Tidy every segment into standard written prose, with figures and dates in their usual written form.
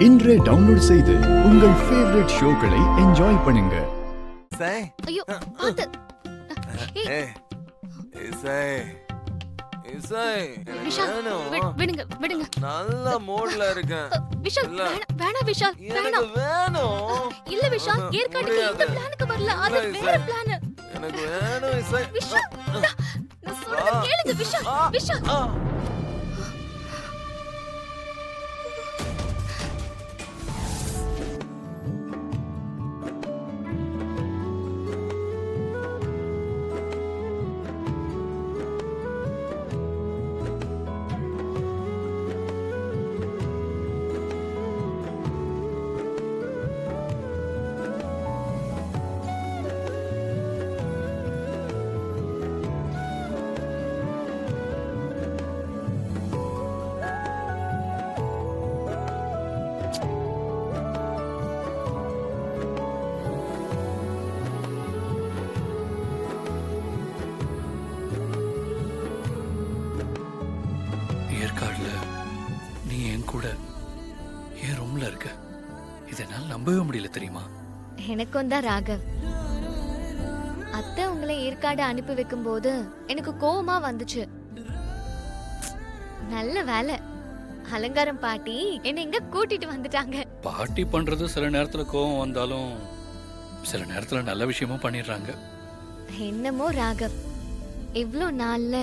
இன்றே டவுன்லோட் செய்து உங்கள் ஃபேவரட் ஷோக்களை என்ஜாய் பண்ணுங்க. ஐயோ பாத்து. விடுங்க விடுங்க. நல்ல மூட்ல இருக்கேன். விஷால் வேணா விஷால் எனக்கு வேணும். இல்ல விஷால் ஏற்காடுக்கு இந்த பிளானுக்கு வரல. அது வேற பிளான். எனக்கு வேணும் இசை. விஷால் நான் சொல்றத கேளுங்க விஷால். விஷால் ஏற்காடுல நீ என் கூட என் ரூம்ல இருக்க. இதனால நம்பவே முடியல தெரியுமா? எனக்கும் தான் ராகவ். அத்தை உங்களை ஏற்காடு அனுப்பி வைக்கும் போது எனக்கு கோவமா வந்துச்சு. நல்ல வேலை அலங்காரம் பாட்டி என்னை இங்க கூட்டிட்டு வந்துட்டாங்க. பார்ட்டி பண்றது சில நேரத்துல கோவம் வந்தாலும் சில நேரத்துல நல்ல விஷயமும் பண்ணிடுறாங்க. என்னமோ ராகவ், இவ்ளோ நாள்ல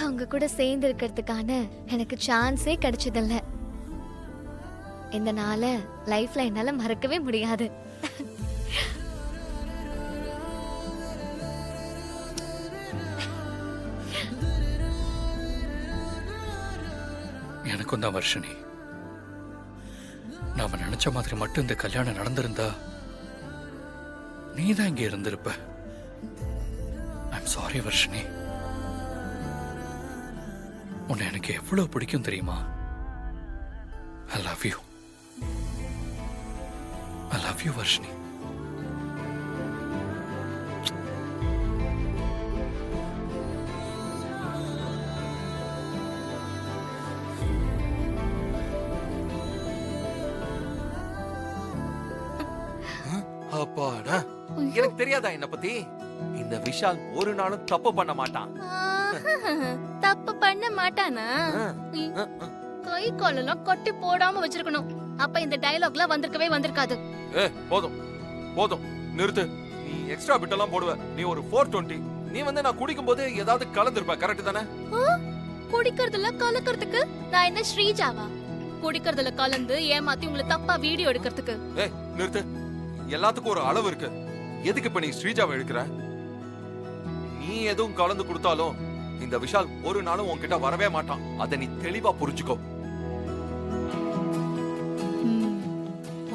அவங்க கூட சேர்ந்து இருக்கிறதுக்கான எனக்கு சான்ஸே கிடைச்சதில்ல. இந்த நாள லைஃப்ல என்னால மறக்கவே முடியாது. எனக்கும் தான் வர்ஷினி. நாம நினைச்ச மாதிரி மட்டும் இந்த கல்யாணம் நடந்திருந்தா நீ தான் இங்க இருந்திருப்ப. I'm sorry Varshini. உன்னை எனக்கு எவ்வளவு பிடிக்கும் தெரியுமா? I love you. I love you Varshini. அப்பாடா. எனக்கு தெரியாதா என்ன பத்தி? இந்த விஷால் ஒரு நாளும் தப்பு பண்ண மாட்டான். தப்பு பண்ண மாட்டானா? கை காலெல்லாம் கட்டி போடாம வச்சிருக்கணும். அப்ப இந்த டயலாக்லாம் வந்திருக்கவே வந்திருக்காது. போதும் போதும் நிறுத்து. நீ எக்ஸ்ட்ரா பிட் எல்லாம் போடுவ. நீ ஒரு 420. நீ வந்து நான் குடிக்கும் போது ஏதாவது கலந்துருப்ப. கரெக்ட் தானே? குடிக்கிறதுல கலக்கிறதுக்கு நான் என்ன ஸ்ரீஜாவா? குடிக்கிறதுல கலந்து ஏமாத்தி உங்களை தப்பா வீடியோ எடுக்கிறதுக்கு. நிறுத்து. எல்லாத்துக்கும் ஒரு அளவு இருக்கு. எதுக்கு இப்ப நீ ஸ்ரீஜாவை எடுக்கிற? நீ எதுவும் கலந்து கொடுத்தாலும் இந்த விஷால் ஒரு நாளும் உன்கிட்ட வரவே மாட்டான். அதை நீ தெளிவா புரிஞ்சுக்கோ.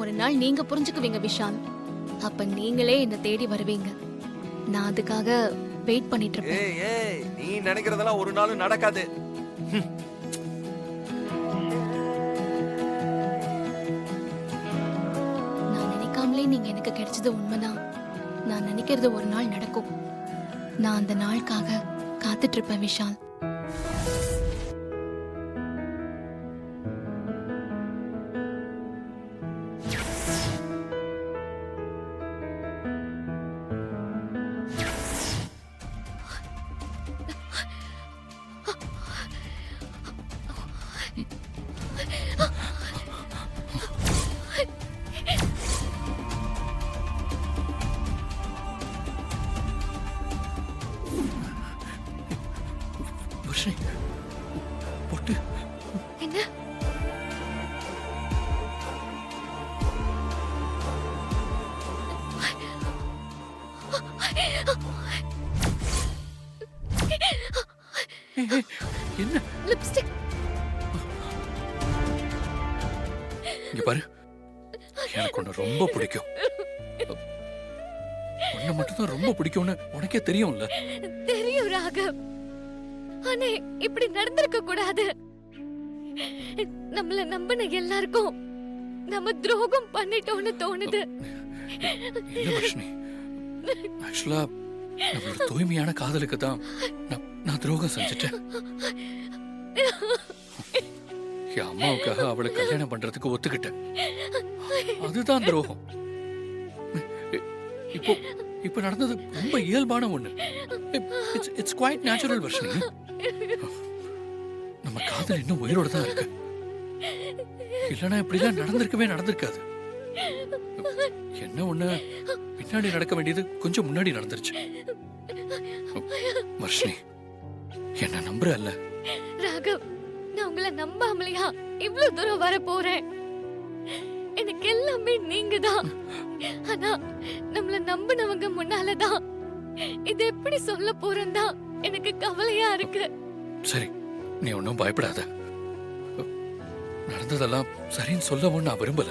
ஒரு நாள் நீங்க புரிஞ்சுக்குவீங்க விஷால். அப்ப நீங்களே என்ன தேடி வருவீங்க. நான் அதுக்காக வெயிட் பண்ணிட்டு இருப்பேன். நீ நினைக்கிறதெல்லாம் ஒரு நாளும் நடக்காது. நான் நினைக்காமலே நீங்க எனக்கு கிடைச்சது உண்மைதான். நான் நினைக்கிறது ஒரு நாள் நடக்கும். நான் அந்த நாளுக்காக காத்துட்டு இருப்பேன் விஷால். பொட்டு என்ன? என்ன லிப்ஸ்டிக். இங்க பாரு, எனக்கு உன்னை ரொம்ப பிடிக்கும். உன்னை மட்டும்தான் ரொம்ப பிடிக்கும்னு உனக்கே தெரியும்ல? தெரியும் ராகவ். ஆனா இப்படி நடந்திருக்க கூடாது. நம்மள நம்பின எல்லாருக்கும் நம்ம துரோகம் பண்ணிட்டோம்னு தோணுது. இல்ல வர்ஷினி, ஆக்சுவலா நம்மளோட தூய்மையான காதலுக்கு தான் நான் துரோகம் செஞ்சுட்டேன். என் அம்மாவுக்காக அவளை கல்யாணம் பண்றதுக்கு ஒத்துக்கிட்டேன். அதுதான் துரோகம். இப்போ இப்போ நடந்தது ரொம்ப இயல்பான ஒண்ணு. It's quite natural Varshini. நம்ம காதல் இன்னும் உயிரோட தான் இருக்கு. இல்லைன்னா இப்படிலாம் நடந்திருக்காது. என்ன ஒண்ணு, பின்னாடி நடக்க வேண்டியது கொஞ்சம் முன்னாடி நடந்துருச்சு. வர்ஷினி, என்ன நம்புறல்ல? ராகவ், நான் உங்களை நம்பாமலையா இவ்வளவு தூரம் வர போறேன்? எனக்கு எல்லாமே நீங்க தான். ஆனா நம்மள நம்பினவங்க முன்னாலதான் இது எப்படி சொல்ல போறேன்னா எனக்கு கவலையா இருக்கு. சரி, நீ ஒன்னும் பயப்படாத. நடந்ததெல்லாம் சரின்னு சொல்லவும் நான் விரும்பல.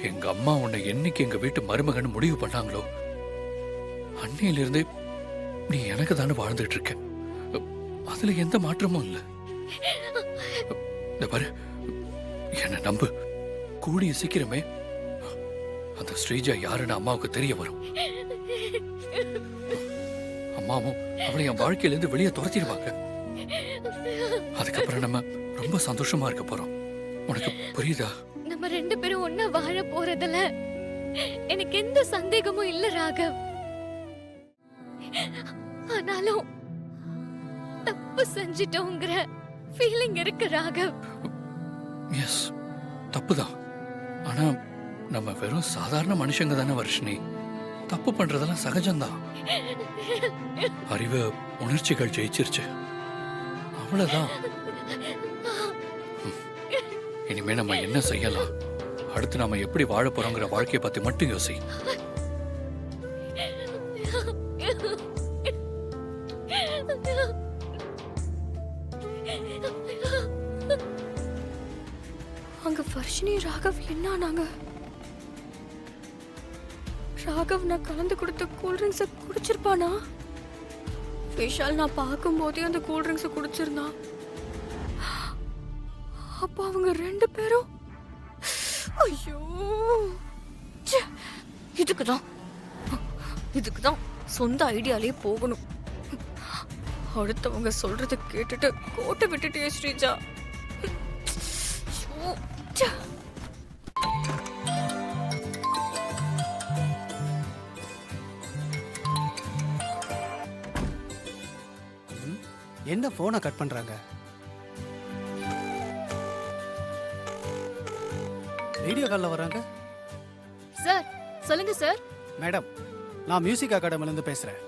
எங்க அம்மா உன்னை என்னைக்கு எங்க வீட்டு மருமகன் முடிவு பண்ணாங்களோ அன்னையிலிருந்து நீ எனக்கு தானே வாழ்ந்துட்டு இருக்க. அதுல எந்த மாற்றமும் இல்ல. இந்த பாரு, என்ன நம்பு. கூடிய சீக்கிரமே அந்த ஸ்ரீஜா யாருன்னு அம்மாவுக்கு தெரிய வரும். அம்மாவும் அவளை என் வாழ்க்கையில இருந்து வெளியே துரத்திடுவாங்க. அதுக்கப்புறம் நம்ம ரொம்ப சந்தோஷமா இருக்க போறோம். உனக்கு புரியுதா? நம்ம ரெண்டு பேரும் ஒன்னா வாழ போறதுல எனக்கு எந்த சந்தேகமும் இல்ல ராகவ். ஆனாலும் தப்பு செஞ்சிட்டோங்கிற ஃபீலிங் இருக்கு ராகவ். எஸ், தப்புதான். ஆனா நம்ம வெறும் சாதாரண மனுஷங்க தானே வர்ஷினி. தப்பு பண்றதெல்லாம் சகஜம்தான். அறிவு உணர்ச்சிகள் ஜெயிச்சிருச்சு, அவ்வளவுதான். இனிமே நம்ம என்ன செய்யலாம், அடுத்து நாம எப்படி வாழ போறோங்கிற வாழ்க்கையை பத்தி மட்டும் யோசி. அங்க வர்ஷினி ராகவ் என்ன ஆனாங்க? ராகவ் நான் கலந்து கொடுத்த கூல்ட்ரிங்க்ஸை குடிச்சிருப்பானா? விஷால் நான் பார்க்கும் போதே அந்த கூல்ட்ரிங்க்ஸை குடிச்சிருந்தான். அப்ப அவங்க ரெண்டு பேரும் ஐயோ, இதுக்குதான் சொந்த ஐடியாலே போகணும். அடுத்தவங்க சொல்றத கேட்டுட்டு கோட்டை விட்டுட்டே ஸ்ரீஜா. ஐயோ, ச்சே. என்ன போனை கட் பண்றாங்க? வீடியோ கால்ல வர்றாங்க. சார் சொல்லுங்க சார். மேடம், நான் மியூசிக் அகாடமில இருந்து பேசுறேன்.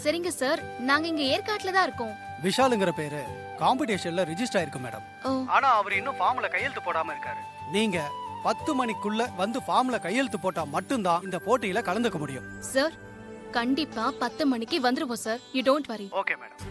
சரிங்க சார், நாங்க இங்க ஏற்காட்டுல தான் இருக்கோம். விஷாலுங்கிற பேரு காம்படிஷன்ல ரிஜிஸ்டர் ஆயிருக்கு மேடம். ஓ, ஆனா அவர் இன்னும் ஃபார்ம்ல கையெழுத்து போடாம இருக்காரு. நீங்க 10 மணிக்குள்ள வந்து ஃபார்ம்ல கையெழுத்து போட்டா மட்டும்தான் இந்த போட்டியில கலந்துக்க முடியும். சார் கண்டிப்பா 10 மணிக்கு வந்துருவோம் sir. You don't worry. Okay madam.